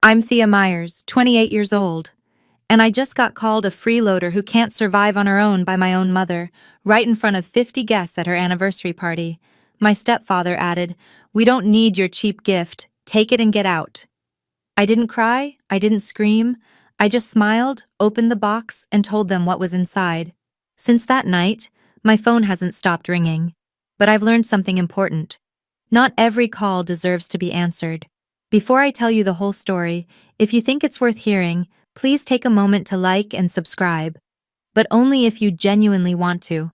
I'm Thea Myers, 28 years old, and I just got called a freeloader who can't survive on her own by my own mother, right in front of 50 guests at her anniversary party. My stepfather added, "We don't need your cheap gift. Take it and get out." I didn't cry, I didn't scream. I just smiled, opened the box, and told them what was inside. Since that night, my phone hasn't stopped ringing. But I've learned something important. Not every call deserves to be answered. Before I tell you the whole story, if you think it's worth hearing, please take a moment to like and subscribe, but only if you genuinely want to.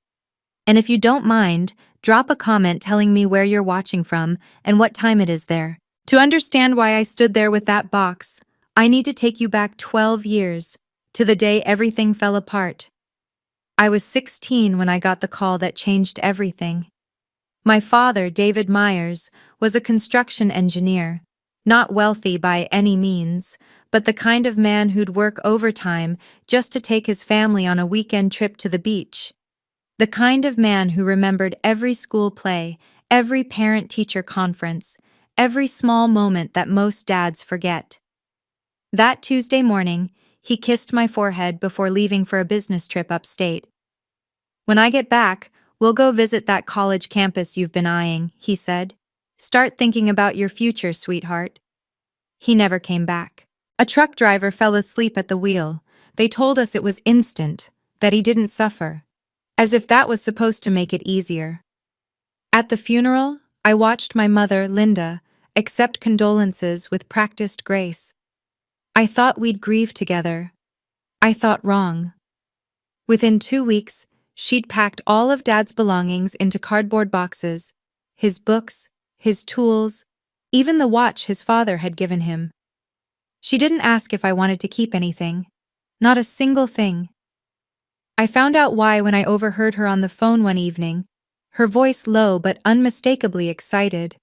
And if you don't mind, drop a comment telling me where you're watching from and what time it is there. To understand why I stood there with that box, I need to take you back 12 years, to the day everything fell apart. I was 16 when I got the call that changed everything. My father, David Myers, was a construction engineer, not wealthy by any means, but the kind of man who'd work overtime just to take his family on a weekend trip to the beach. The kind of man who remembered every school play, every parent-teacher conference, every small moment that most dads forget. That Tuesday morning, he kissed my forehead before leaving for a business trip upstate. "When I get back, we'll go visit that college campus you've been eyeing," he said. "Start thinking about your future, sweetheart." He never came back. A truck driver fell asleep at the wheel. They told us it was instant, that he didn't suffer. As if that was supposed to make it easier. At the funeral, I watched my mother, Linda, accept condolences with practiced grace. I thought we'd grieve together. I thought wrong. Within 2 weeks, she'd packed all of Dad's belongings into cardboard boxes, his books, his tools, even the watch his father had given him. She didn't ask if I wanted to keep anything. Not a single thing. I found out why when I overheard her on the phone one evening, her voice low but unmistakably excited.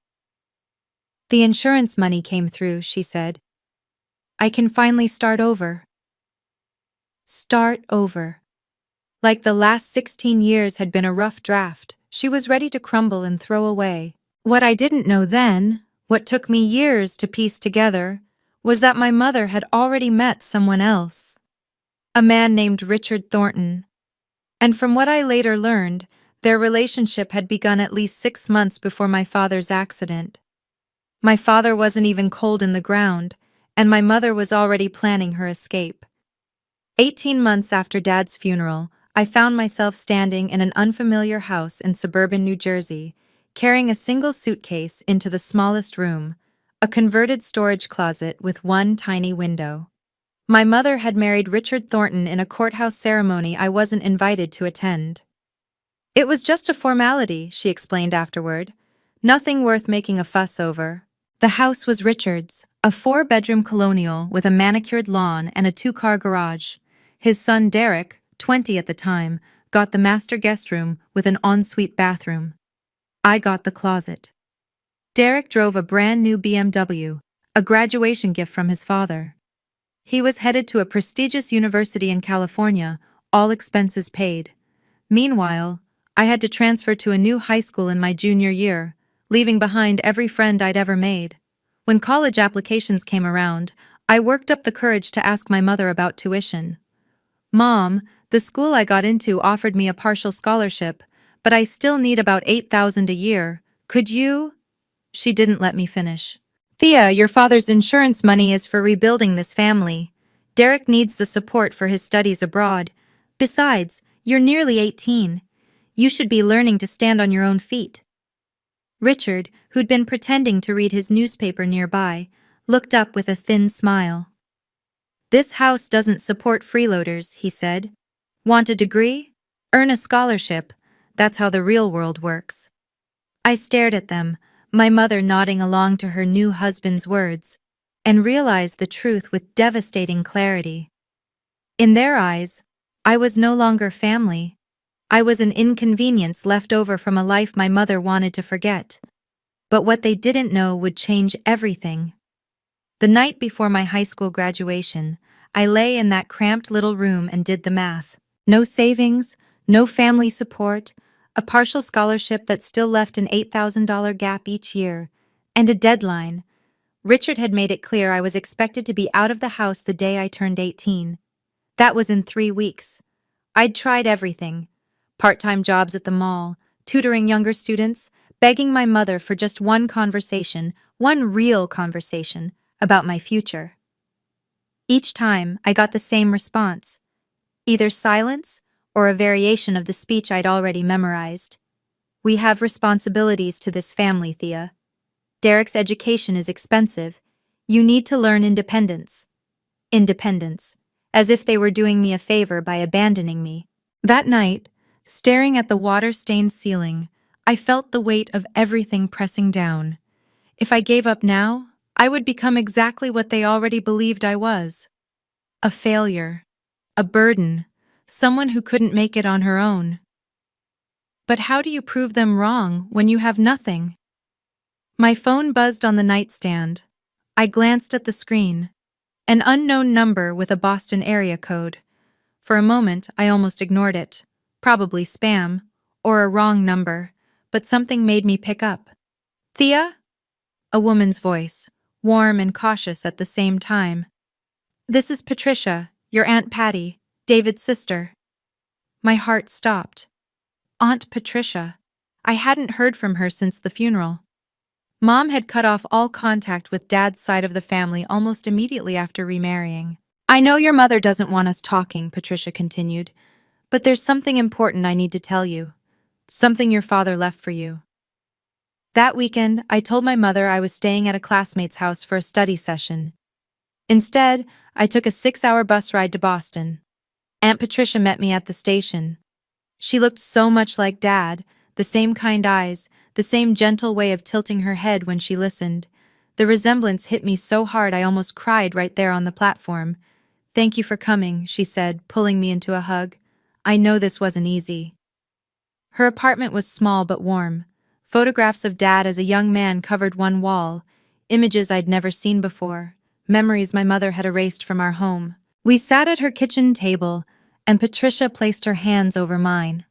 "The insurance money came through," she said. "I can finally start over." Start over. Like the last 16 years had been a rough draft, she was ready to crumble and throw away. What I didn't know then, what took me years to piece together, was that my mother had already met someone else. A man named Richard Thornton. And from what I later learned, their relationship had begun at least 6 months before my father's accident. My father wasn't even cold in the ground, and my mother was already planning her escape. 18 months after Dad's funeral, I found myself standing in an unfamiliar house in suburban New Jersey, carrying a single suitcase into the smallest room, a converted storage closet with one tiny window. My mother had married Richard Thornton in a courthouse ceremony I wasn't invited to attend. "It was just a formality," she explained afterward. "Nothing worth making a fuss over." The house was Richard's, a 4-bedroom colonial with a manicured lawn and a 2-car garage. His son Derek, 20 at the time, got the master guest room with an ensuite bathroom. I got the closet. Derek drove a brand new BMW, a graduation gift from his father. He was headed to a prestigious university in California, all expenses paid. Meanwhile, I had to transfer to a new high school in my junior year, leaving behind every friend I'd ever made. When college applications came around, I worked up the courage to ask my mother about tuition. "Mom, the school I got into offered me a partial scholarship, but I still need about $8,000 a year. Could you?" She didn't let me finish. "Thea, your father's insurance money is for rebuilding this family. Derek needs the support for his studies abroad. Besides, you're nearly 18. You should be learning to stand on your own feet." Richard, who'd been pretending to read his newspaper nearby, looked up with a thin smile. "This house doesn't support freeloaders," he said. "Want a degree? Earn a scholarship. That's how the real world works." I stared at them, my mother nodding along to her new husband's words, and realized the truth with devastating clarity. In their eyes, I was no longer family. I was an inconvenience left over from a life my mother wanted to forget. But what they didn't know would change everything. The night before my high school graduation, I lay in that cramped little room and did the math. No savings, no family support, a partial scholarship that still left an $8,000 gap each year, and a deadline. Richard had made it clear I was expected to be out of the house the day I turned 18. That was in 3 weeks. I'd tried everything. Part-time jobs at the mall, tutoring younger students, begging my mother for just one conversation, one real conversation, about my future. Each time, I got the same response. Either silence or a variation of the speech I'd already memorized. We have responsibilities to this family, Thea. Derek's education is expensive. You need to learn independence. Independence. As if they were doing me a favor by abandoning me. That night, staring at the water-stained ceiling, I felt the weight of everything pressing down. If I gave up now, I would become exactly what they already believed I was. A failure. A burden. Someone who couldn't make it on her own. But how do you prove them wrong when you have nothing? My phone buzzed on the nightstand. I glanced at the screen. An unknown number with a Boston area code. For a moment, I almost ignored it. Probably spam, or a wrong number, but something made me pick up. Thea? A woman's voice, warm and cautious at the same time. This is Patricia, your Aunt Patty, David's sister. My heart stopped. Aunt Patricia. I hadn't heard from her since the funeral. Mom had cut off all contact with Dad's side of the family almost immediately after remarrying. I know your mother doesn't want us talking, Patricia continued, but there's something important I need to tell you. Something your father left for you. That weekend, I told my mother I was staying at a classmate's house for a study session. Instead, I took a 6-hour bus ride to Boston. Aunt Patricia met me at the station. She looked so much like Dad, the same kind eyes, the same gentle way of tilting her head when she listened. The resemblance hit me so hard I almost cried right there on the platform. Thank you for coming, she said, pulling me into a hug. I know this wasn't easy. Her apartment was small but warm. Photographs of Dad as a young man covered one wall, images I'd never seen before, memories my mother had erased from our home. We sat at her kitchen table, and Patricia placed her hands over mine.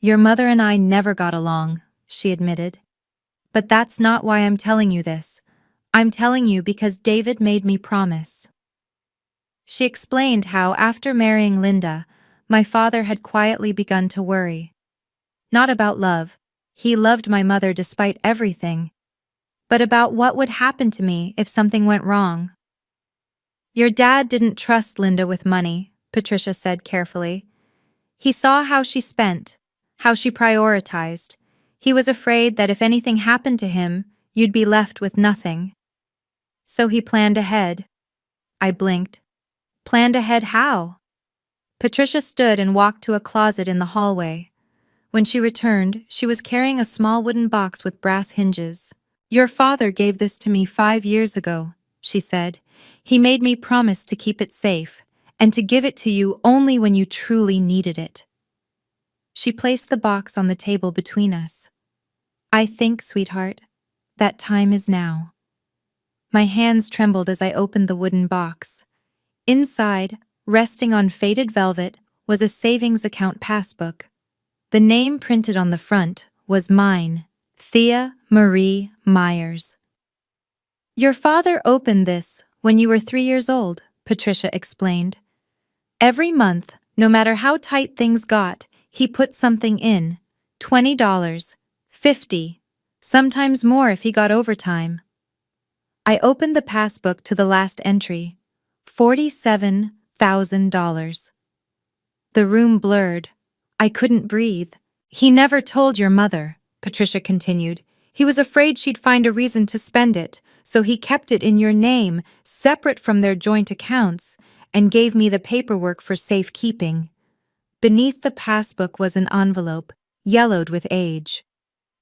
Your mother and I never got along, she admitted. But that's not why I'm telling you this. I'm telling you because David made me promise. She explained how, after marrying Linda, my father had quietly begun to worry. Not about love. He loved my mother despite everything. But about what would happen to me if something went wrong. Your dad didn't trust Linda with money, Patricia said carefully. He saw how she spent, how she prioritized. He was afraid that if anything happened to him, you'd be left with nothing. So he planned ahead. I blinked. Planned ahead how? Patricia stood and walked to a closet in the hallway. When she returned, she was carrying a small wooden box with brass hinges. Your father gave this to me 5 years ago, she said. He made me promise to keep it safe, and to give it to you only when you truly needed it. She placed the box on the table between us. I think, sweetheart, that time is now. My hands trembled as I opened the wooden box. Inside, resting on faded velvet, was a savings account passbook. The name printed on the front was mine, Thea Marie Myers. Your father opened this when you were 3 years old, Patricia explained. Every month, no matter how tight things got, he put something in. $20, $50, sometimes more if he got overtime. I opened the passbook to the last entry, $47,000. The room blurred. I couldn't breathe. He never told your mother, Patricia continued. He was afraid she'd find a reason to spend it, so he kept it in your name, separate from their joint accounts, and gave me the paperwork for safekeeping. Beneath the passbook was an envelope, yellowed with age.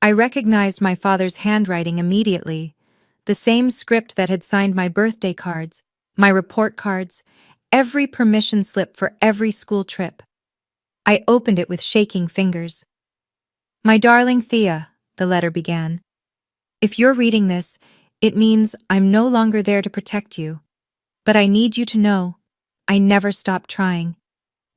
I recognized my father's handwriting immediately, the same script that had signed my birthday cards, my report cards, every permission slip for every school trip. I opened it with shaking fingers. My darling Thea, the letter began. If you're reading this, it means I'm no longer there to protect you. But I need you to know, I never stopped trying.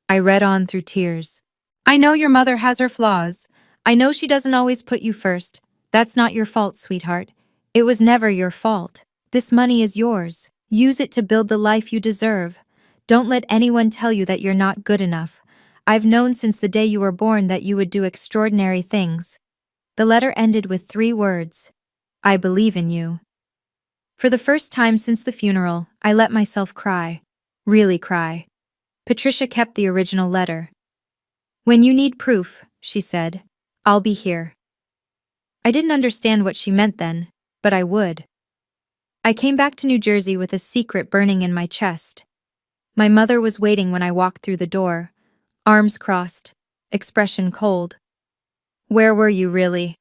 I read on through tears. I know your mother has her flaws. I know she doesn't always put you first. That's not your fault, sweetheart. It was never your fault. This money is yours. Use it to build the life you deserve. Don't let anyone tell you that you're not good enough. I've known since the day you were born that you would do extraordinary things. The letter ended with 3 words. I believe in you. For the first time since the funeral, I let myself cry. Really cry. Patricia kept the original letter. When you need proof, she said, I'll be here. I didn't understand what she meant then, but I would. I came back to New Jersey with a secret burning in my chest. My mother was waiting when I walked through the door, arms crossed, expression cold. Where were you really?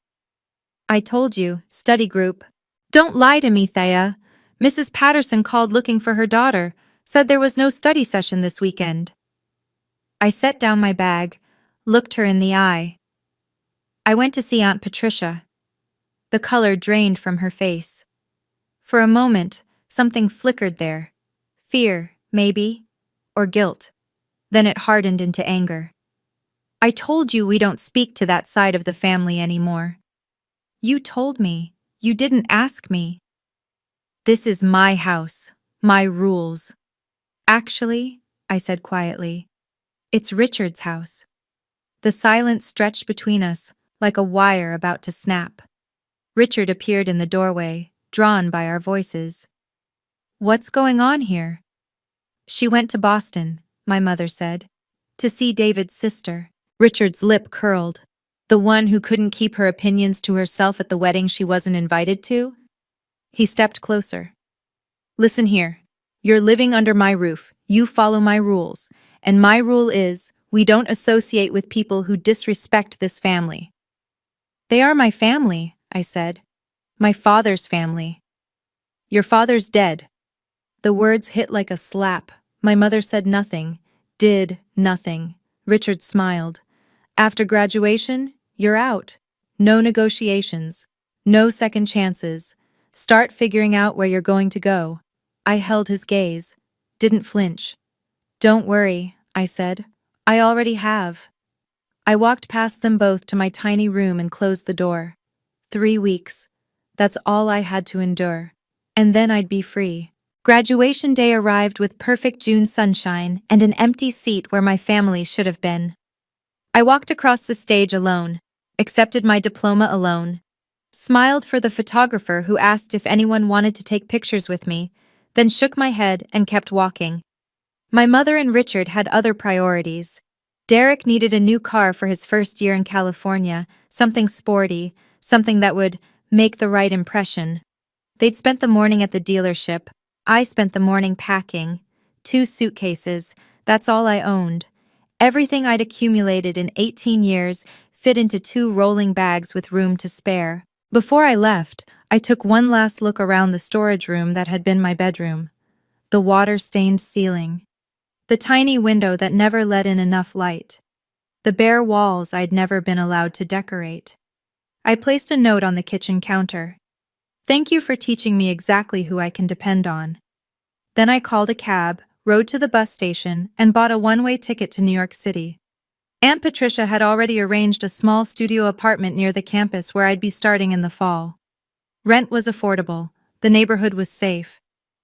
I told you, study group. Don't lie to me, Thea. Mrs. Patterson called looking for her daughter, said there was no study session this weekend. I set down my bag, looked her in the eye. I went to see Aunt Patricia. The color drained from her face. For a moment, something flickered there. Fear, maybe, or guilt. Then it hardened into anger. I told you we don't speak to that side of the family anymore. You told me. You didn't ask me. This is my house, my rules. Actually, I said quietly, it's Richard's house. The silence stretched between us, like a wire about to snap. Richard appeared in the doorway, drawn by our voices. What's going on here? She went to Boston, my mother said, to see David's sister. Richard's lip curled. The one who couldn't keep her opinions to herself at the wedding she wasn't invited to? He stepped closer. Listen here. You're living under my roof. You follow my rules. And my rule is, we don't associate with people who disrespect this family. They are my family, I said. My father's family. Your father's dead. The words hit like a slap. My mother said nothing, did nothing. Richard smiled. After graduation, you're out. No negotiations. No second chances. Start figuring out where you're going to go. I held his gaze. Didn't flinch. Don't worry, I said. I already have. I walked past them both to my tiny room and closed the door. 3 weeks. That's all I had to endure. And then I'd be free. Graduation day arrived with perfect June sunshine and an empty seat where my family should have been. I walked across the stage alone, accepted my diploma alone, smiled for the photographer who asked if anyone wanted to take pictures with me, then shook my head and kept walking. My mother and Richard had other priorities. Derek needed a new car for his first year in California, something sporty, something that would make the right impression. They'd spent the morning at the dealership. I spent the morning packing. 2 suitcases, that's all I owned. Everything I'd accumulated in 18 years fit into 2 rolling bags with room to spare. Before I left, I took one last look around the storage room that had been my bedroom. The water-stained ceiling. The tiny window that never let in enough light. The bare walls I'd never been allowed to decorate. I placed a note on the kitchen counter. Thank you for teaching me exactly who I can depend on. Then I called a cab, rode to the bus station, and bought a one-way ticket to New York City. Aunt Patricia had already arranged a small studio apartment near the campus where I'd be starting in the fall. Rent was affordable, the neighborhood was safe,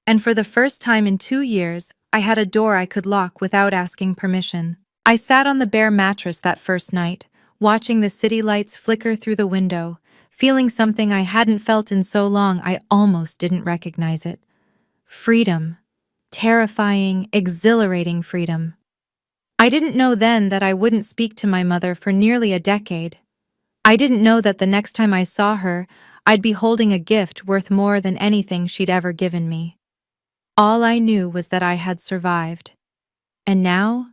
and for the first time in 2 years, I had a door I could lock without asking permission. I sat on the bare mattress that first night, watching the city lights flicker through the window, feeling something I hadn't felt in so long I almost didn't recognize it. Freedom. Terrifying, exhilarating freedom. I didn't know then that I wouldn't speak to my mother for nearly a decade. I didn't know that the next time I saw her, I'd be holding a gift worth more than anything she'd ever given me. All I knew was that I had survived. And now,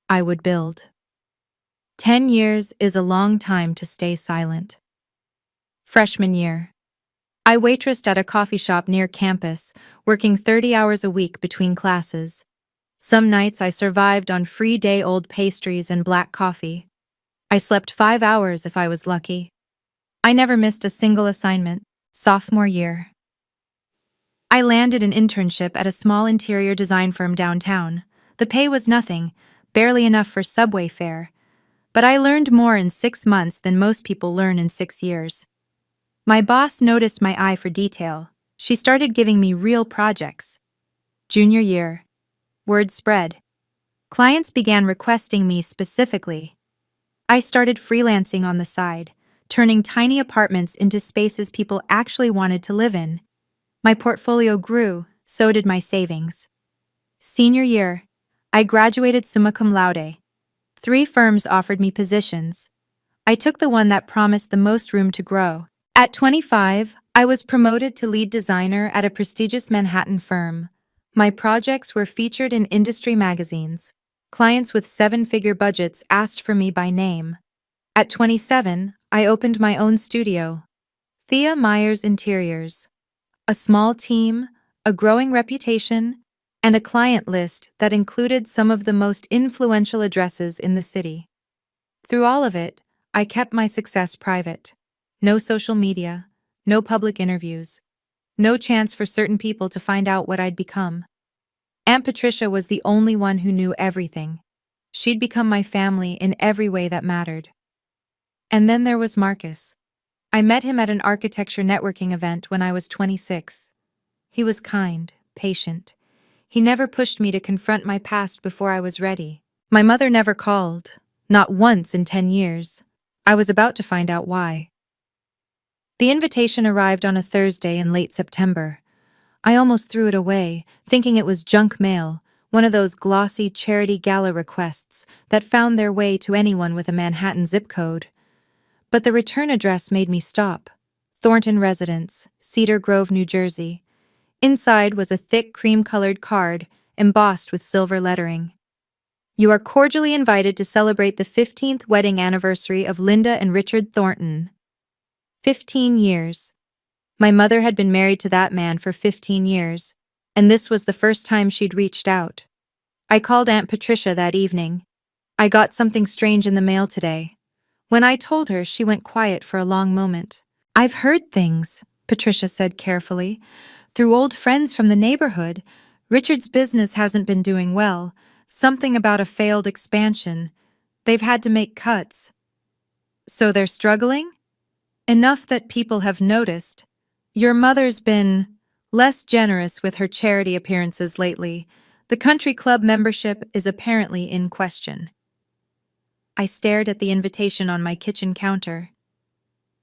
I would build. 10 years is a long time to stay silent. Freshman year. I waitressed at a coffee shop near campus, working 30 hours a week between classes. Some nights I survived on free day-old pastries and black coffee. I slept 5 hours if I was lucky. I never missed a single assignment. Sophomore year. I landed an internship at a small interior design firm downtown. The pay was nothing, barely enough for subway fare. But I learned more in 6 months than most people learn in 6 years. My boss noticed my eye for detail. She started giving me real projects. Junior year. Word spread. Clients began requesting me specifically. I started freelancing on the side, turning tiny apartments into spaces people actually wanted to live in. My portfolio grew, so did my savings. Senior year. I graduated summa cum laude. 3 firms offered me positions. I took the one that promised the most room to grow. At 25, I was promoted to lead designer at a prestigious Manhattan firm. My projects were featured in industry magazines. Clients with 7-figure budgets asked for me by name. At 27, I opened my own studio, Thea Myers Interiors. A small team, a growing reputation, and a client list that included some of the most influential addresses in the city. Through all of it, I kept my success private. No social media, no public interviews, no chance for certain people to find out what I'd become. Aunt Patricia was the only one who knew everything. She'd become my family in every way that mattered. And then there was Marcus. I met him at an architecture networking event when I was 26. He was kind, patient. He never pushed me to confront my past before I was ready. My mother never called, not once in 10 years. I was about to find out why. The invitation arrived on a Thursday in late September. I almost threw it away, thinking it was junk mail, one of those glossy charity gala requests that found their way to anyone with a Manhattan zip code. But the return address made me stop. Thornton Residence, Cedar Grove, New Jersey. Inside was a thick cream-colored card, embossed with silver lettering. You are cordially invited to celebrate the 15th wedding anniversary of Linda and Richard Thornton. 15 years. My mother had been married to that man for 15 years, and this was the first time she'd reached out. I called Aunt Patricia that evening. I got something strange in the mail today. When I told her, she went quiet for a long moment. I've heard things, Patricia said carefully. Through old friends from the neighborhood, Richard's business hasn't been doing well. Something about a failed expansion. They've had to make cuts. So they're struggling? Enough that people have noticed. Your mother's been less generous with her charity appearances lately. The country club membership is apparently in question. I stared at the invitation on my kitchen counter.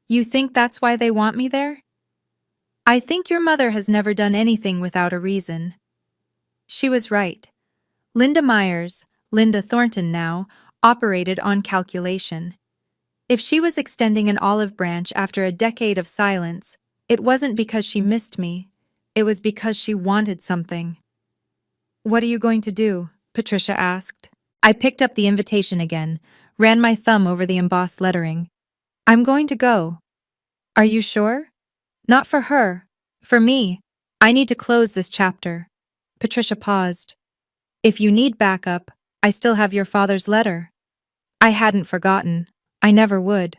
You think that's why they want me there? I think your mother has never done anything without a reason. She was right. Linda Myers, Linda Thornton now, operated on calculation. If she was extending an olive branch after a decade of silence, it wasn't because she missed me. It was because she wanted something. What are you going to do? Patricia asked. I picked up the invitation again, ran my thumb over the embossed lettering. I'm going to go. Are you sure? Not for her. For me. I need to close this chapter. Patricia paused. If you need backup, I still have your father's letter. I hadn't forgotten. I never would.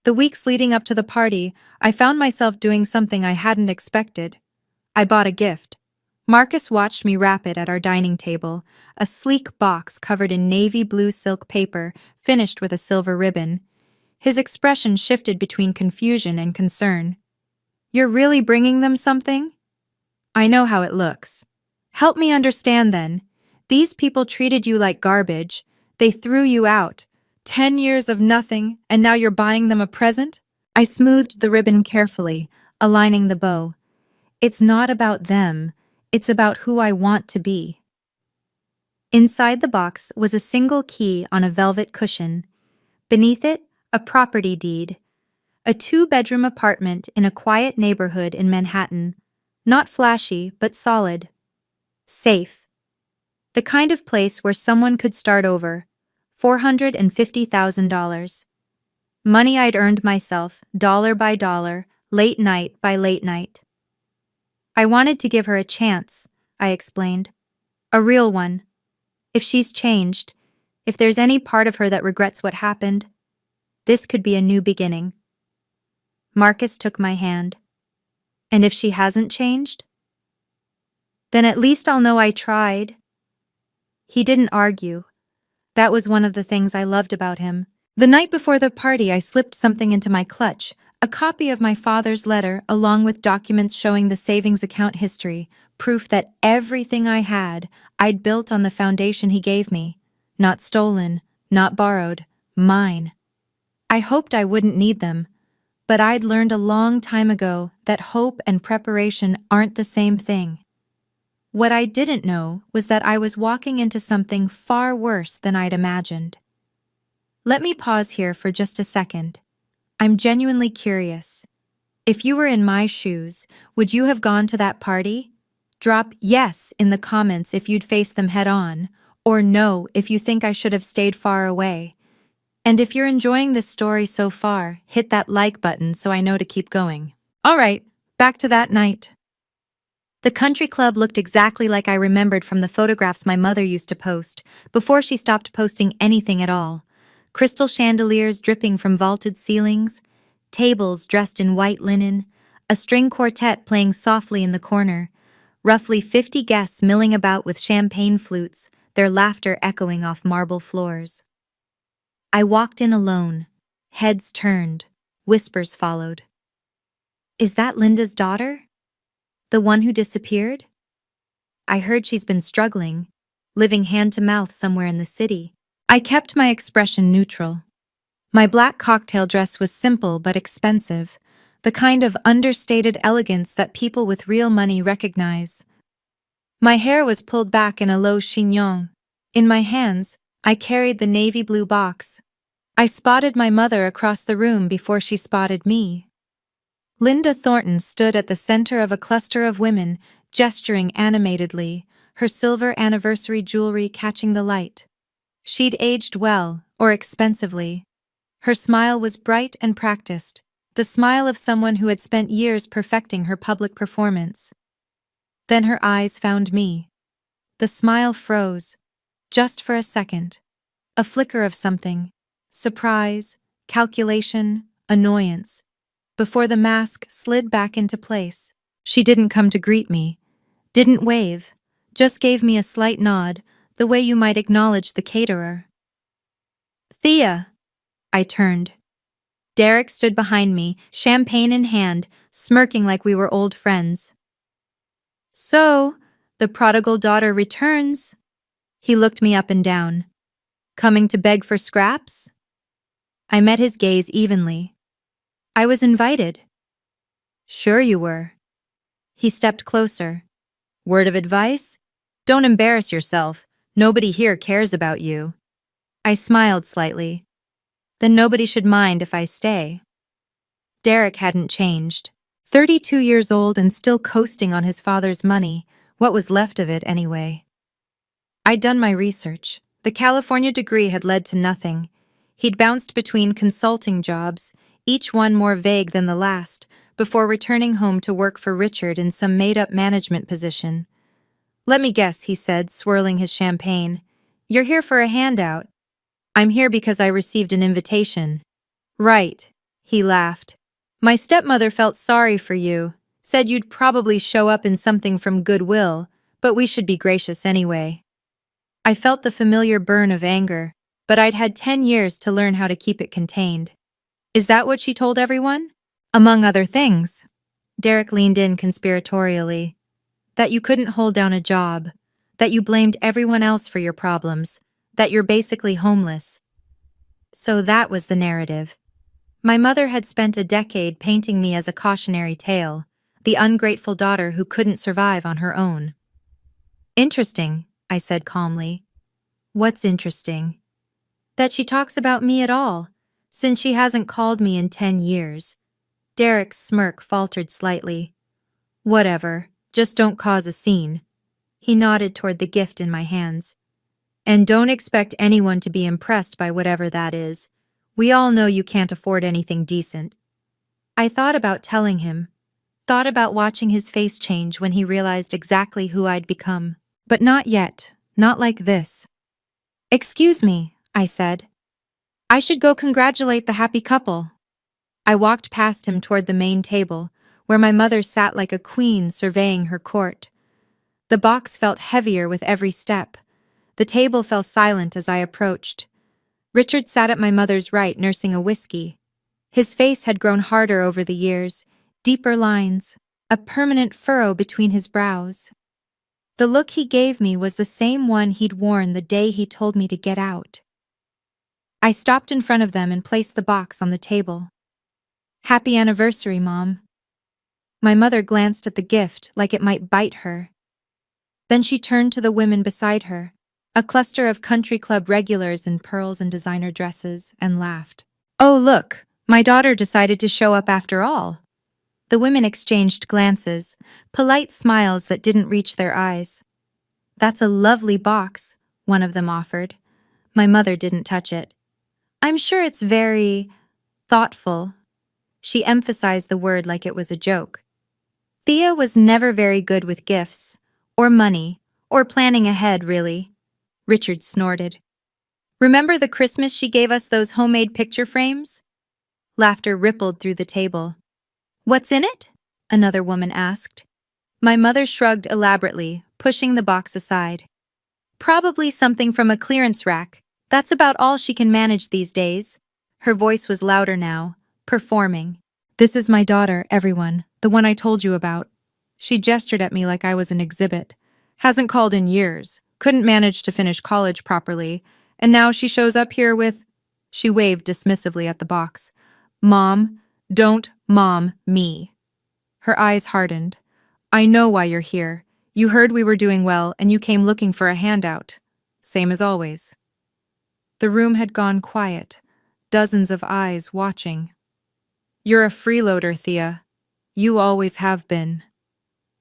The weeks leading up to the party, I found myself doing something I hadn't expected. I bought a gift. Marcus watched me wrap it at our dining table, a sleek box covered in navy blue silk paper, finished with a silver ribbon. His expression shifted between confusion and concern. You're really bringing them something? I know how it looks. Help me understand then. These people treated you like garbage. They threw you out. 10 years of nothing, and now you're buying them a present? I smoothed the ribbon carefully, aligning the bow. It's not about them. It's about who I want to be. Inside the box was a single key on a velvet cushion. Beneath it, a property deed. A 2-bedroom apartment in a quiet neighborhood in Manhattan. Not flashy, but solid. Safe. The kind of place where someone could start over. $450,000. Money I'd earned myself, dollar by dollar, late night by late night. I wanted to give her a chance, I explained. A real one. If she's changed, if there's any part of her that regrets what happened, this could be a new beginning. Marcus took my hand. And if she hasn't changed? Then at least I'll know I tried. He didn't argue. That was one of the things I loved about him. The night before the party, I slipped something into my clutch, A copy of my father's letter, along with documents showing the savings account history, proof that everything I had, I'd built on the foundation he gave me. Not stolen, not borrowed, mine. I hoped I wouldn't need them, but I'd learned a long time ago that hope and preparation aren't the same thing. What I didn't know was that I was walking into something far worse than I'd imagined. Let me pause here for just a second. I'm genuinely curious. If you were in my shoes, would you have gone to that party? Drop yes in the comments if you'd face them head on, or no if you think I should have stayed far away. And if you're enjoying this story so far, hit that like button so I know to keep going. All right, back to that night. The country club looked exactly like I remembered from the photographs my mother used to post, before she stopped posting anything at all. Crystal chandeliers dripping from vaulted ceilings, tables dressed in white linen, a string quartet playing softly in the corner, roughly 50 guests milling about with champagne flutes, their laughter echoing off marble floors. I walked in alone, heads turned, whispers followed. Is that Linda's daughter? The one who disappeared? I heard she's been struggling, living hand to mouth somewhere in the city. I kept my expression neutral. My black cocktail dress was simple but expensive, the kind of understated elegance that people with real money recognize. My hair was pulled back in a low chignon. In my hands, I carried the navy blue box. I spotted my mother across the room before she spotted me. Linda Thornton stood at the center of a cluster of women, gesturing animatedly, her silver anniversary jewelry catching the light. She'd aged well, or expensively. Her smile was bright and practiced, the smile of someone who had spent years perfecting her public performance. Then her eyes found me. The smile froze, just for a second. A flicker of something, surprise, calculation, annoyance, before the mask slid back into place. She didn't come to greet me, didn't wave, just gave me a slight nod, the way you might acknowledge the caterer. Thea! I turned. Derek stood behind me, champagne in hand, smirking like we were old friends. So, the prodigal daughter returns. He looked me up and down. Coming to beg for scraps? I met his gaze evenly. I was invited. Sure you were. He stepped closer. Word of advice? Don't embarrass yourself. Nobody here cares about you. I smiled slightly. Then nobody should mind if I stay. Derek hadn't changed. 32 years old and still coasting on his father's money, what was left of it anyway. I'd done my research. The California degree had led to nothing. He'd bounced between consulting jobs, each one more vague than the last, before returning home to work for Richard in some made-up management position. Let me guess, he said, swirling his champagne. You're here for a handout. I'm here because I received an invitation. Right, he laughed. My stepmother felt sorry for you, said you'd probably show up in something from Goodwill, but we should be gracious anyway. I felt the familiar burn of anger, but I'd had 10 years to learn how to keep it contained. Is that what she told everyone? Among other things. Derek leaned in conspiratorially. That you couldn't hold down a job, that you blamed everyone else for your problems, that you're basically homeless. So that was the narrative. My mother had spent a decade painting me as a cautionary tale, the ungrateful daughter who couldn't survive on her own. Interesting, I said calmly. What's interesting? That she talks about me at all, since she hasn't called me in 10 years. Derek's smirk faltered slightly. Whatever, just don't cause a scene. He nodded toward the gift in my hands. And don't expect anyone to be impressed by whatever that is. We all know you can't afford anything decent. I thought about telling him, thought about watching his face change when he realized exactly who I'd become. But not yet, not like this. Excuse me, I said. I should go congratulate the happy couple. I walked past him toward the main table, where my mother sat like a queen surveying her court. The box felt heavier with every step. The table fell silent as I approached. Richard sat at my mother's right nursing a whiskey. His face had grown harder over the years, deeper lines, a permanent furrow between his brows. The look he gave me was the same one he'd worn the day he told me to get out. I stopped in front of them and placed the box on the table. "Happy anniversary, Mom." My mother glanced at the gift like it might bite her. Then she turned to the women beside her, a cluster of country club regulars in pearls and designer dresses, and laughed. "Oh, look, my daughter decided to show up after all." The women exchanged glances, polite smiles that didn't reach their eyes. "That's a lovely box," one of them offered. My mother didn't touch it. "I'm sure it's very thoughtful." She emphasized the word like it was a joke. Thea was never very good with gifts, or money, or planning ahead, really. Richard snorted. "Remember the Christmas she gave us those homemade picture frames?" Laughter rippled through the table. "What's in it?" another woman asked. My mother shrugged elaborately, pushing the box aside. "Probably something from a clearance rack. That's about all she can manage these days." Her voice was louder now, performing. "This is my daughter, everyone, the one I told you about." She gestured at me like I was an exhibit. "Hasn't called in years, couldn't manage to finish college properly, and now she shows up here with—" She waved dismissively at the box. "Mom, don't mom me." Her eyes hardened. "I know why you're here. You heard we were doing well and you came looking for a handout. Same as always." The room had gone quiet, dozens of eyes watching. "You're a freeloader, Thea. You always have been."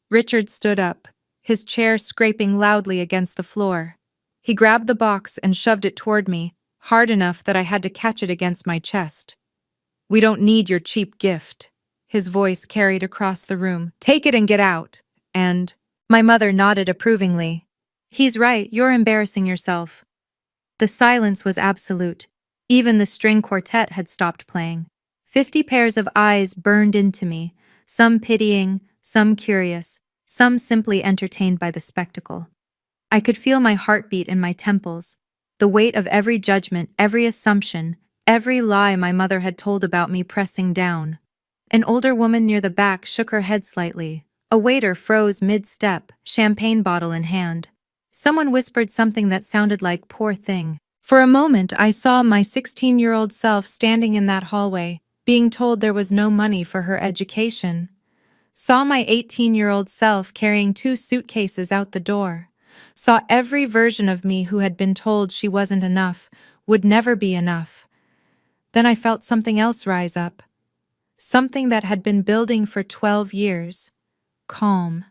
Richard stood up, his chair scraping loudly against the floor. He grabbed the box and shoved it toward me, hard enough that I had to catch it against my chest. "We don't need your cheap gift." His voice carried across the room. "Take it and get out." And my mother nodded approvingly. "He's right, you're embarrassing yourself." The silence was absolute. Even the string quartet had stopped playing. 50 pairs of eyes burned into me, some pitying, some curious, some simply entertained by the spectacle. I could feel my heartbeat in my temples, the weight of every judgment, every assumption, every lie my mother had told about me pressing down. An older woman near the back shook her head slightly. A waiter froze mid-step, champagne bottle in hand. Someone whispered something that sounded like "poor thing." For a moment, I saw my 16-year-old self standing in that hallway, being told there was no money for her education. Saw my 18-year-old self carrying 2 suitcases out the door. Saw every version of me who had been told she wasn't enough, would never be enough. Then I felt something else rise up. Something that had been building for 12 years. Calm.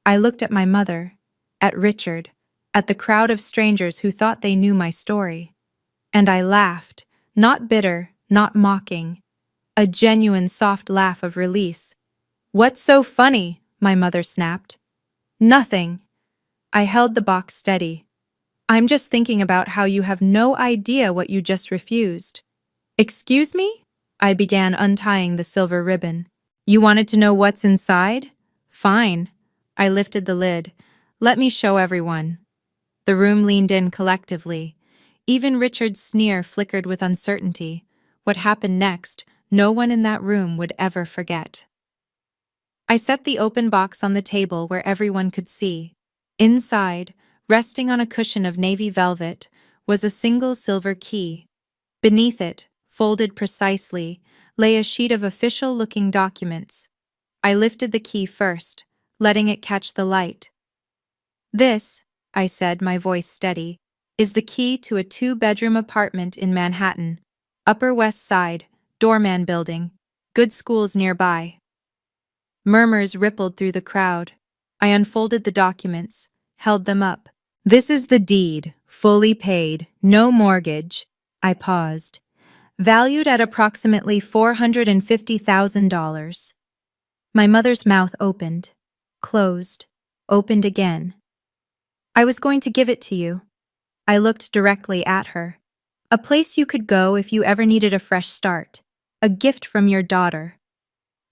I looked at my mother, at Richard, at the crowd of strangers who thought they knew my story. And I laughed, not bitter, not mocking. A genuine soft laugh of release. "What's so funny?" my mother snapped. "Nothing." I held the box steady. "I'm just thinking about how you have no idea what you just refused." "Excuse me?" I began untying the silver ribbon. "You wanted to know what's inside? Fine." I lifted the lid. "Let me show everyone." The room leaned in collectively. Even Richard's sneer flickered with uncertainty. What happened next, no one in that room would ever forget. I set the open box on the table where everyone could see. Inside, resting on a cushion of navy velvet, was a single silver key. Beneath it, folded precisely, lay a sheet of official-looking documents. I lifted the key first, letting it catch the light. "This," I said, my voice steady, "is the key to a 2-bedroom apartment in Manhattan. Upper West Side, doorman building, good schools nearby." Murmurs rippled through the crowd. I unfolded the documents, held them up. "This is the deed, fully paid, no mortgage." I paused. "Valued at approximately $450,000. My mother's mouth opened, closed, opened again. "I was going to give it to you." I looked directly at her. "A place you could go if you ever needed a fresh start. A gift from your daughter."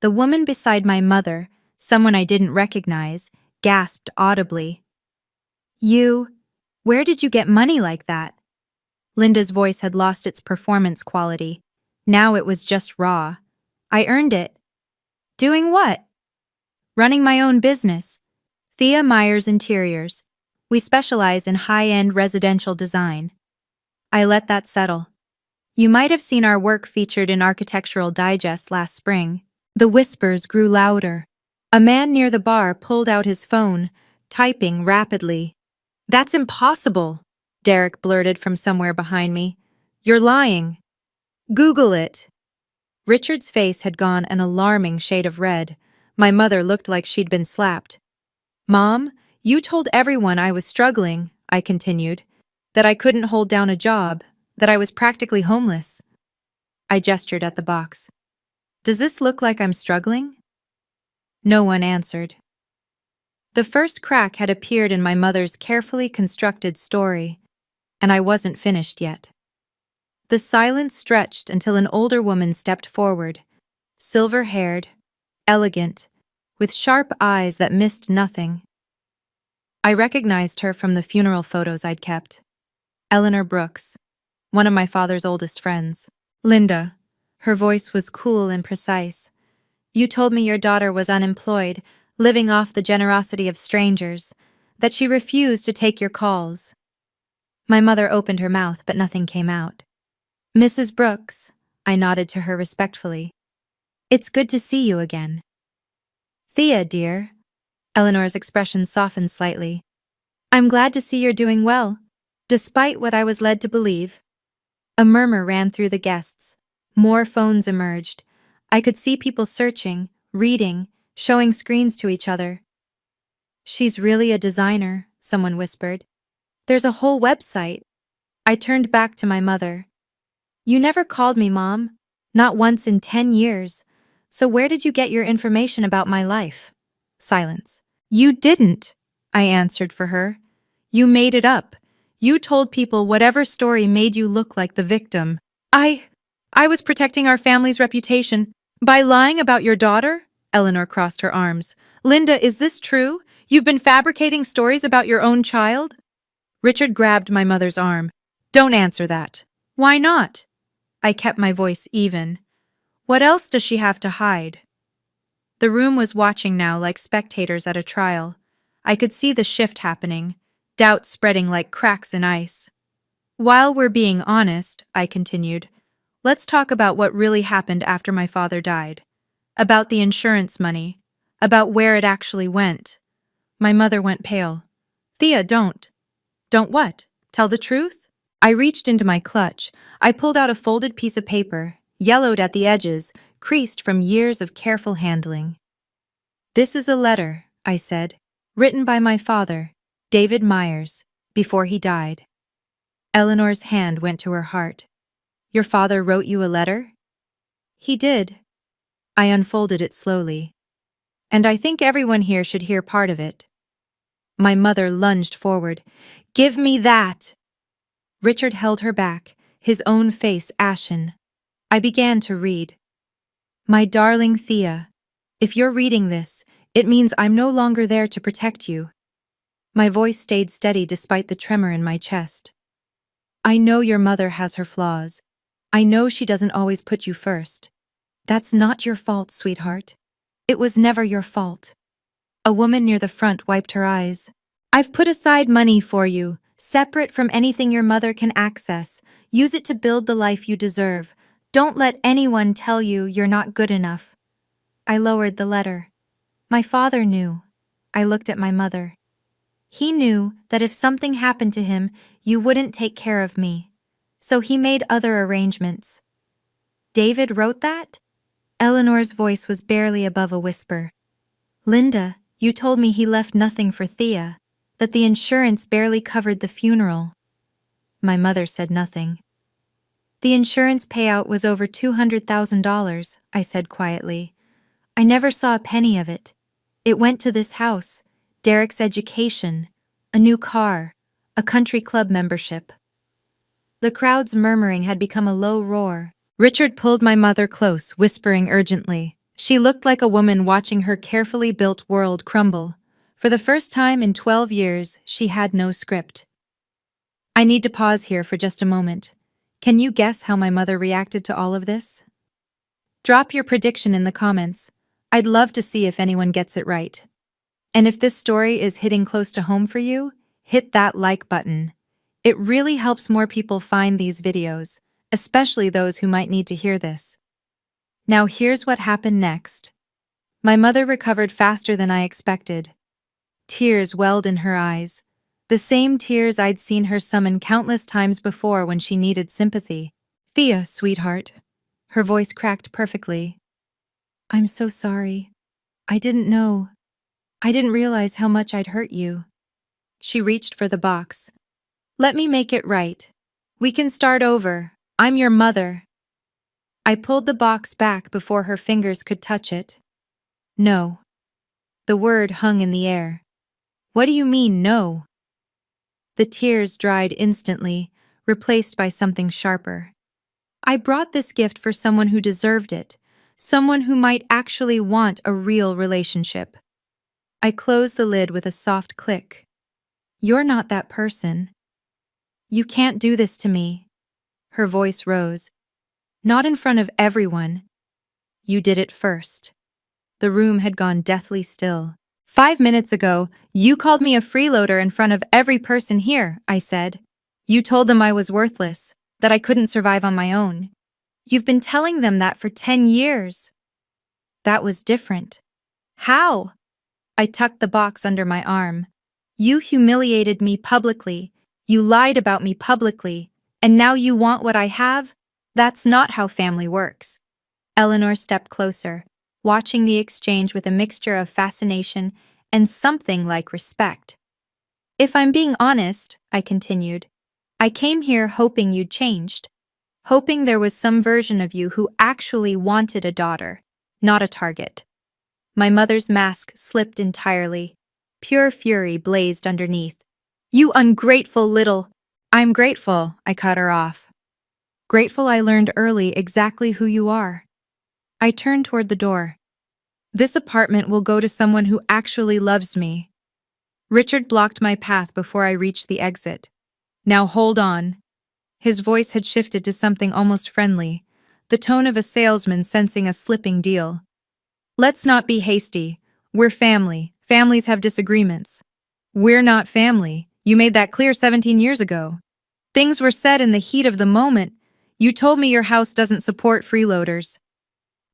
The woman beside my mother, someone I didn't recognize, gasped audibly. Where did you get money like that?" Linda's voice had lost its performance quality. Now it was just raw. I earned it. Doing what? Running my own business. Thea Myers Interiors. We specialize in high-end residential design. I let that settle. You might have seen our work featured in Architectural Digest last spring. The whispers grew louder. A man near the bar pulled out his phone, typing rapidly. "That's impossible," Derek blurted from somewhere behind me. "You're lying. Google it." Richard's face had gone an alarming shade of red. My mother looked like she'd been slapped. "Mom, you told everyone I was struggling," I continued, "that I couldn't hold down a job, that I was practically homeless." I gestured at the box. "Does this look like I'm struggling?" No one answered. The first crack had appeared in my mother's carefully constructed story, and I wasn't finished yet. The silence stretched until an older woman stepped forward, silver-haired, elegant, with sharp eyes that missed nothing. I recognized her from the funeral photos I'd kept. Eleanor Brooks, one of my father's oldest friends. "Linda," her voice was cool and precise. "You told me your daughter was unemployed, living off the generosity of strangers, that she refused to take your calls." My mother opened her mouth, but nothing came out. "Mrs. Brooks," I nodded to her respectfully. "It's good to see you again." "Thea, dear." Eleanor's expression softened slightly. "I'm glad to see you're doing well, despite what I was led to believe." A murmur ran through the guests. More phones emerged. I could see people searching, reading, showing screens to each other. "She's really a designer," someone whispered. "There's a whole website." I turned back to my mother. "You never called me, Mom. Not once in 10 years. So where did you get your information about my life?" Silence. "You didn't," I answered for her. "You made it up. You told people whatever story made you look like the victim." I was protecting our family's reputation. By lying about your daughter?" Eleanor crossed her arms. "Linda, is this true? You've been fabricating stories about your own child?" Richard grabbed my mother's arm. "Don't answer that." "Why not?" I kept my voice even. "What else does she have to hide?" The room was watching now like spectators at a trial. I could see the shift happening, doubt spreading like cracks in ice. "While we're being honest," I continued, "let's talk about what really happened after my father died. About the insurance money. About where it actually went." My mother went pale. "Thea, don't." "Don't what? Tell the truth?" I reached into my clutch. I pulled out a folded piece of paper, yellowed at the edges, creased from years of careful handling. "This is a letter," I said, "written by my father, David Myers, before he died." Eleanor's hand went to her heart. "Your father wrote you a letter?" "He did." I unfolded it slowly. "And I think everyone here should hear part of it." My mother lunged forward. "Give me that!" Richard held her back, his own face ashen. I began to read. "My darling Thea, if you're reading this, it means I'm no longer there to protect you." My voice stayed steady despite the tremor in my chest. "I know your mother has her flaws. I know she doesn't always put you first. That's not your fault, sweetheart. It was never your fault." A woman near the front wiped her eyes. "I've put aside money for you, separate from anything your mother can access. Use it to build the life you deserve. Don't let anyone tell you you're not good enough." I lowered the letter. My father knew. I looked at my mother. He knew that if something happened to him, you wouldn't take care of me. So he made other arrangements. "David wrote that?" Eleanor's voice was barely above a whisper. "Linda, you told me he left nothing for Thea, that the insurance barely covered the funeral." My mother said nothing. "The insurance payout was over $200,000, I said quietly. "I never saw a penny of it. It went to this house, Derek's education, a new car, a country club membership." The crowd's murmuring had become a low roar. Richard pulled my mother close, whispering urgently. She looked like a woman watching her carefully built world crumble. For the first time in 12 years, she had no script. "I need to pause here for just a moment. Can you guess how my mother reacted to all of this? Drop your prediction in the comments. I'd love to see if anyone gets it right. And if this story is hitting close to home for you, hit that like button. It really helps more people find these videos, especially those who might need to hear this. Now here's what happened next. My mother recovered faster than I expected. Tears welled in her eyes, the same tears I'd seen her summon countless times before when she needed sympathy. "Thea, sweetheart." Her voice cracked perfectly. "I'm so sorry. I didn't know. I didn't realize how much I'd hurt you." She reached for the box. "Let me make it right. We can start over. I'm your mother." I pulled the box back before her fingers could touch it. "No." The word hung in the air. "What do you mean, no?" The tears dried instantly, replaced by something sharper. "I brought this gift for someone who deserved it, someone who might actually want a real relationship." I closed the lid with a soft click. "You're not that person. You can't do this to me." Her voice rose. "Not in front of everyone. You did it first." The room had gone deathly still. "5 minutes ago, you called me a freeloader in front of every person here," I said. "You told them I was worthless, that I couldn't survive on my own. You've been telling them that for 10 years. That was different." "How?" I tucked the box under my arm. "You humiliated me publicly. You lied about me publicly. And now you want what I have? That's not how family works." Eleanor stepped closer, watching the exchange with a mixture of fascination and something like respect. "If I'm being honest," I continued, "I came here hoping you'd changed. Hoping there was some version of you who actually wanted a daughter, not a target." My mother's mask slipped entirely. Pure fury blazed underneath. "You ungrateful little—" "I'm grateful," I cut her off. "Grateful I learned early exactly who you are." I turned toward the door. "This apartment will go to someone who actually loves me." Richard blocked my path before I reached the exit. "Now hold on." His voice had shifted to something almost friendly, the tone of a salesman sensing a slipping deal. "Let's not be hasty. We're family. Families have disagreements." "We're not family. You made that clear 17 years ago. Things were said in the heat of the moment. You told me your house doesn't support freeloaders."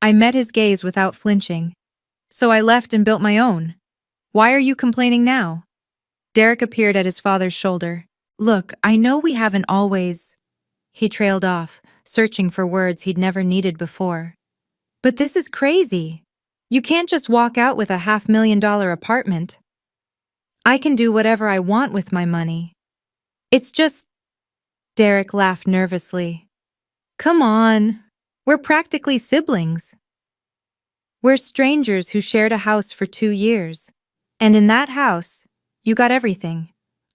I met his gaze without flinching. "So I left and built my own. Why are you complaining now?" Derek appeared at his father's shoulder. "Look, I know we haven't always—" He trailed off, searching for words he'd never needed before. "But this is crazy. You can't just walk out with a $500,000 apartment." "I can do whatever I want with my money. It's just—" Derek laughed nervously. "Come on. We're practically siblings. We're strangers who shared a house for 2 years. And in that house, you got everything.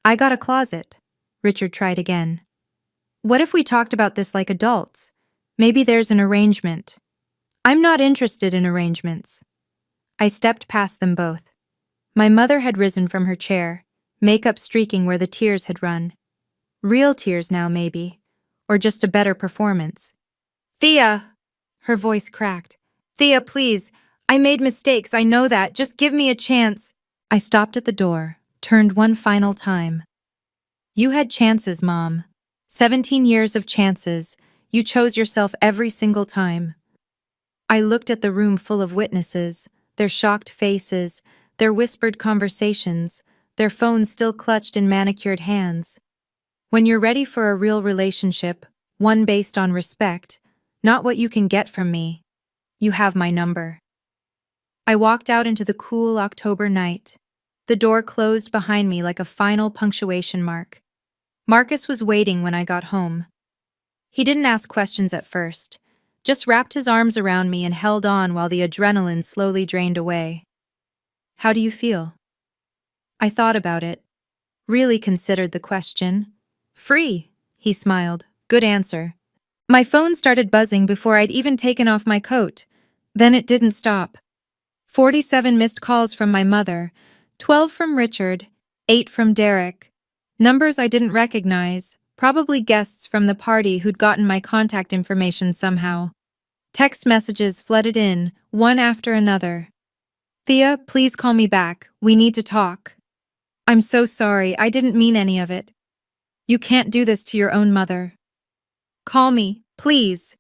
I got a closet." Richard tried again. "What if we talked about this like adults? Maybe there's an arrangement." "I'm not interested in arrangements." I stepped past them both. My mother had risen from her chair, makeup streaking where the tears had run. Real tears now, maybe. Or just a better performance. "Thea!" Her voice cracked. "Thea, please. I made mistakes, I know that. Just give me a chance." I stopped at the door, turned one final time. "You had chances, Mom. 17 years of chances. You chose yourself every single time." I looked at the room full of witnesses, their shocked faces, their whispered conversations, their phones still clutched in manicured hands. When you're ready for a real relationship, one based on respect, not what you can get from me, you have my number. I walked out into the cool October night. The door closed behind me like a final punctuation mark. Marcus was waiting when I got home. He didn't ask questions at first, just wrapped his arms around me and held on while the adrenaline slowly drained away. "How do you feel?" I thought about it, really considered the question. "Free," he smiled. "Good answer." My phone started buzzing before I'd even taken off my coat. Then it didn't stop. 47 missed calls from my mother, 12 from Richard, 8 from Derek. Numbers I didn't recognize, Probably guests from the party who'd gotten my contact information somehow. Text messages flooded in, one after another. Thea, please call me back. We need to talk. I'm so sorry, I didn't mean any of it. You can't do this to your own mother. Call me, please.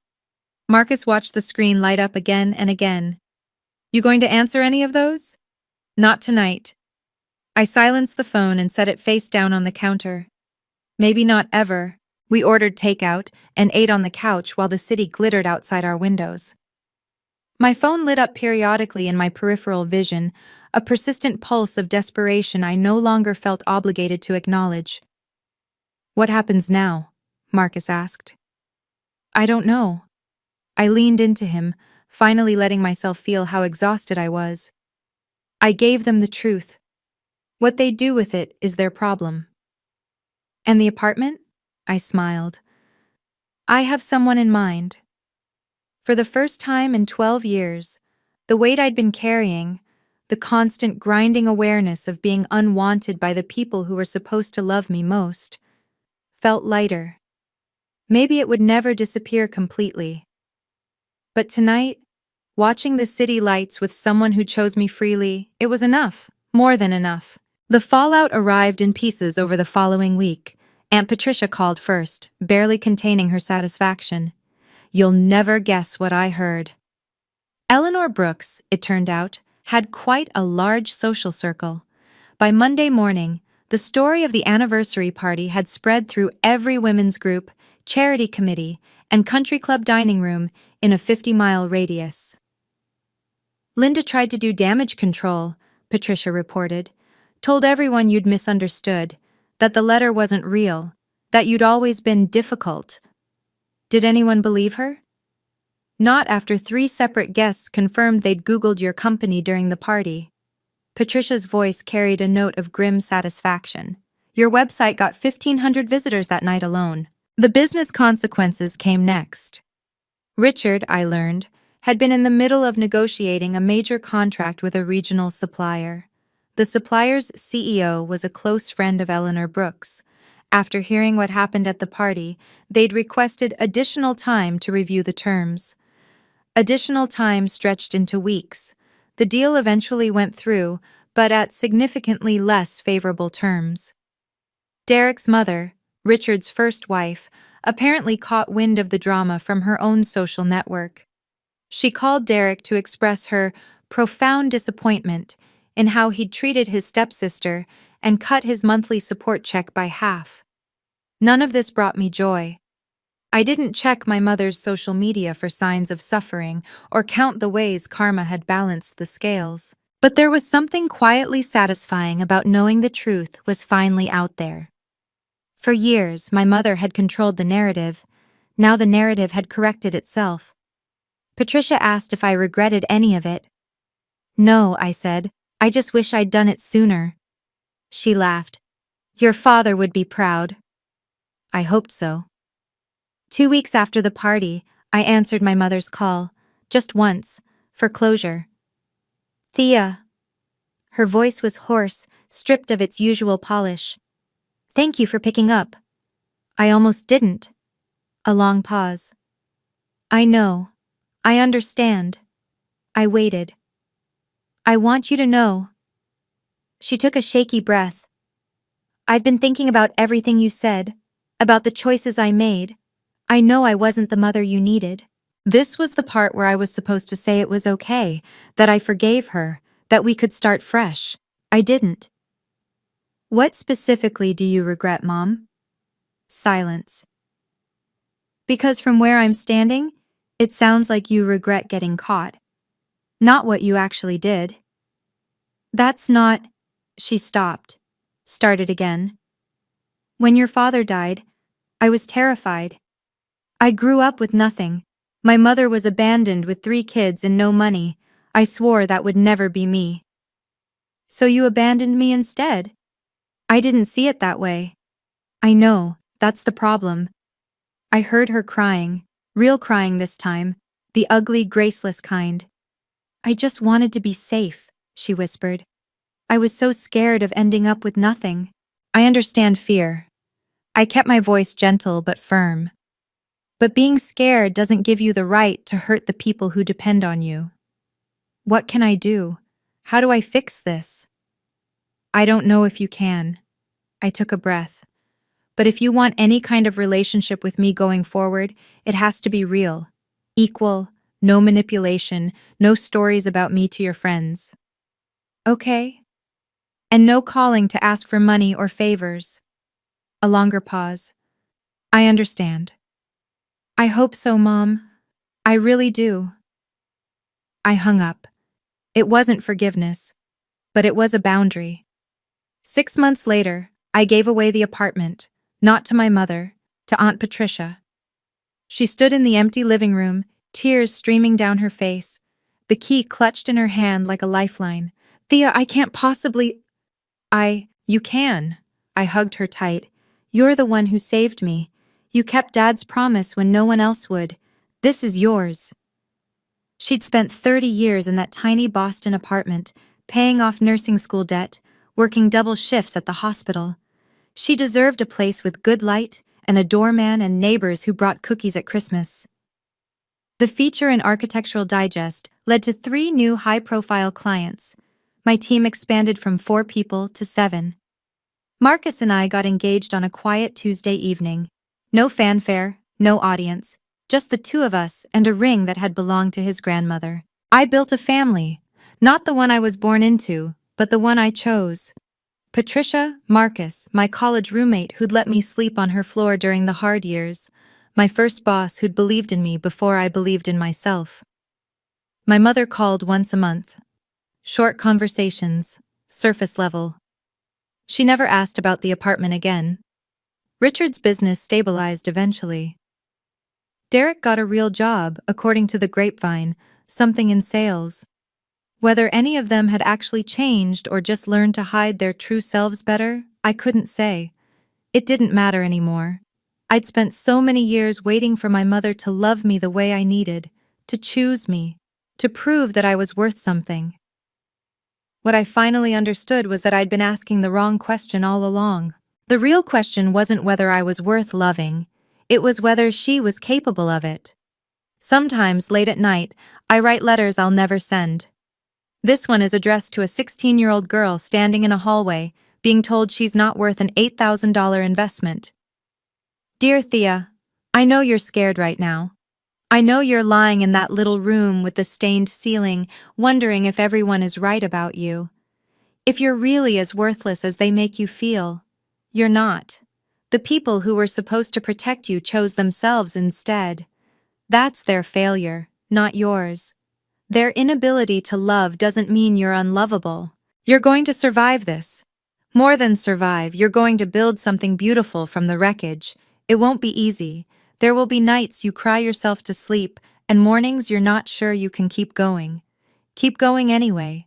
Marcus watched the screen light up again and again. You going to answer any of those? Not tonight. I silenced the phone and set it face down on the counter. Maybe not ever. We ordered takeout and ate on the couch while the city glittered outside our windows. My phone lit up periodically in my peripheral vision, a persistent pulse of desperation I no longer felt obligated to acknowledge. What happens now? Marcus asked. I don't know. I leaned into him, finally letting myself feel how exhausted I was. I gave them the truth. What they do with it is their problem. And the apartment? I smiled. I have someone in mind. For the first time in 12 years, the weight I'd been carrying, the constant grinding awareness of being unwanted by the people who were supposed to love me most, felt lighter. Maybe it would never disappear completely. But tonight, watching the city lights with someone who chose me freely, it was enough, more than enough. The fallout arrived in pieces over the following week. Aunt Patricia called first, barely containing her satisfaction. You'll never guess what I heard. Eleanor Brooks, it turned out, had quite a large social circle. By Monday morning, the story of the anniversary party had spread through every women's group, charity committee, and country club dining room in a 50-mile radius. Linda tried to do damage control, Patricia reported. Told everyone you'd misunderstood, that the letter wasn't real, that you'd always been difficult. Did anyone believe her? Not after 3 separate guests confirmed they'd Googled your company during the party. Patricia's voice carried a note of grim satisfaction. Your website got 1,500 visitors that night alone. The business consequences came next. Richard, I learned, had been in the middle of negotiating a major contract with a regional supplier. The supplier's CEO was a close friend of Eleanor Brooks. After hearing what happened at the party, they'd requested additional time to review the terms. Additional time stretched into weeks. The deal eventually went through, but at significantly less favorable terms. Derek's mother, Richard's first wife, apparently caught wind of the drama from her own social network. She called Derek to express her profound disappointment in how he'd treated his stepsister and cut his monthly support check by half. None of this brought me joy. I didn't check my mother's social media for signs of suffering or count the ways karma had balanced the scales. But there was something quietly satisfying about knowing the truth was finally out there. For years, my mother had controlled the narrative. Now the narrative had corrected itself. Patricia asked if I regretted any of it. No, I said. I just wish I'd done it sooner. She laughed. Your father would be proud. I hoped so. 2 weeks after the party, I answered my mother's call, just once, for closure. Thea. Her voice was hoarse, stripped of its usual polish. Thank you for picking up. I almost didn't. A long pause. I know. I understand. I waited. I want you to know. She took a shaky breath. I've been thinking about everything you said, about the choices I made. I know I wasn't the mother you needed. This was the part where I was supposed to say it was okay, that I forgave her, that we could start fresh. I didn't. What specifically do you regret, Mom? Silence. Because from where I'm standing, it sounds like you regret getting caught. Not what you actually did. That's not... She stopped. Started again. When your father died, I was terrified. I grew up with nothing. My mother was abandoned with 3 kids and no money. I swore that would never be me. So you abandoned me instead? I didn't see it that way. I know, that's the problem. I heard her crying, real crying this time, the ugly, graceless kind. I just wanted to be safe, she whispered. I was so scared of ending up with nothing. I understand fear. I kept my voice gentle but firm. But being scared doesn't give you the right to hurt the people who depend on you. What can I do? How do I fix this? I don't know if you can. I took a breath. But if you want any kind of relationship with me going forward, it has to be real, equal, no manipulation, no stories about me to your friends. Okay? And no calling to ask for money or favors. A longer pause. I understand. I hope so, Mom. I really do. I hung up. It wasn't forgiveness, but it was a boundary. 6 months later, I gave away the apartment, not to my mother, to Aunt Patricia. She stood in the empty living room, tears streaming down her face, the key clutched in her hand like a lifeline. Thea, I can't possibly. You can. I hugged her tight. You're the one who saved me. You kept Dad's promise when no one else would. This is yours. She'd spent 30 years in that tiny Boston apartment, paying off nursing school debt, working double shifts at the hospital. She deserved a place with good light and a doorman and neighbors who brought cookies at Christmas. The feature in Architectural Digest led to 3 new high-profile clients. My team expanded from 4 people to 7. Marcus and I got engaged on a quiet Tuesday evening. No fanfare, no audience, just the 2 of us and a ring that had belonged to his grandmother. I built a family, not the one I was born into, but the one I chose. Patricia, Marcus, my college roommate who'd let me sleep on her floor during the hard years, my first boss who'd believed in me before I believed in myself. My mother called once a month. Short conversations, surface level. She never asked about the apartment again. Richard's business stabilized eventually. Derek got a real job, according to the grapevine, something in sales. Whether any of them had actually changed or just learned to hide their true selves better, I couldn't say. It didn't matter anymore. I'd spent so many years waiting for my mother to love me the way I needed, to choose me, to prove that I was worth something. What I finally understood was that I'd been asking the wrong question all along. The real question wasn't whether I was worth loving, it was whether she was capable of it. Sometimes, late at night, I write letters I'll never send. This one is addressed to a 16-year-old girl standing in a hallway, being told she's not worth an $8,000 investment. Dear Thea, I know you're scared right now. I know you're lying in that little room with the stained ceiling, wondering if everyone is right about you. If you're really as worthless as they make you feel, you're not. The people who were supposed to protect you chose themselves instead. That's their failure, not yours. Their inability to love doesn't mean you're unlovable. You're going to survive this. More than survive, you're going to build something beautiful from the wreckage. It won't be easy. There will be nights you cry yourself to sleep, and mornings you're not sure you can keep going. Keep going anyway.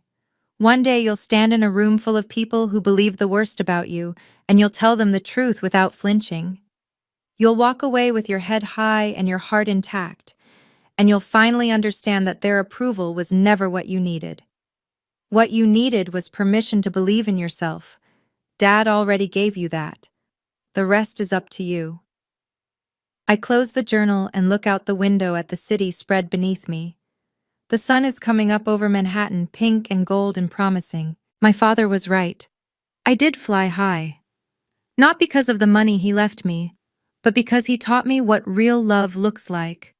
One day you'll stand in a room full of people who believe the worst about you, and you'll tell them the truth without flinching. You'll walk away with your head high and your heart intact, and you'll finally understand that their approval was never what you needed. What you needed was permission to believe in yourself. Dad already gave you that. The rest is up to you. I close the journal and look out the window at the city spread beneath me. The sun is coming up over Manhattan, pink and gold and promising. My father was right. I did fly high. Not because of the money he left me, but because he taught me what real love looks like.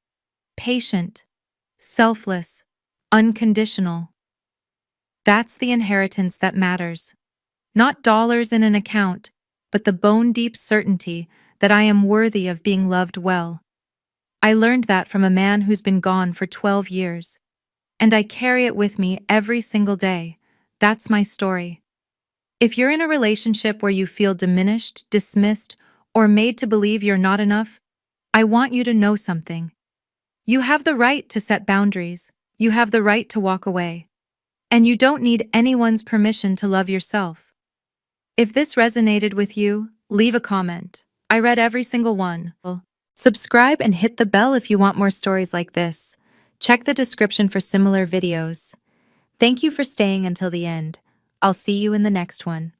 Patient, selfless, unconditional. That's the inheritance that matters. Not dollars in an account, but the bone-deep certainty that I am worthy of being loved well. I learned that from a man who's been gone for 12 years. And I carry it with me every single day. That's my story. If you're in a relationship where you feel diminished, dismissed, or made to believe you're not enough, I want you to know something. You have the right to set boundaries. You have the right to walk away. And you don't need anyone's permission to love yourself. If this resonated with you, leave a comment. I read every single one. Subscribe and hit the bell if you want more stories like this. Check the description for similar videos. Thank you for staying until the end. I'll see you in the next one.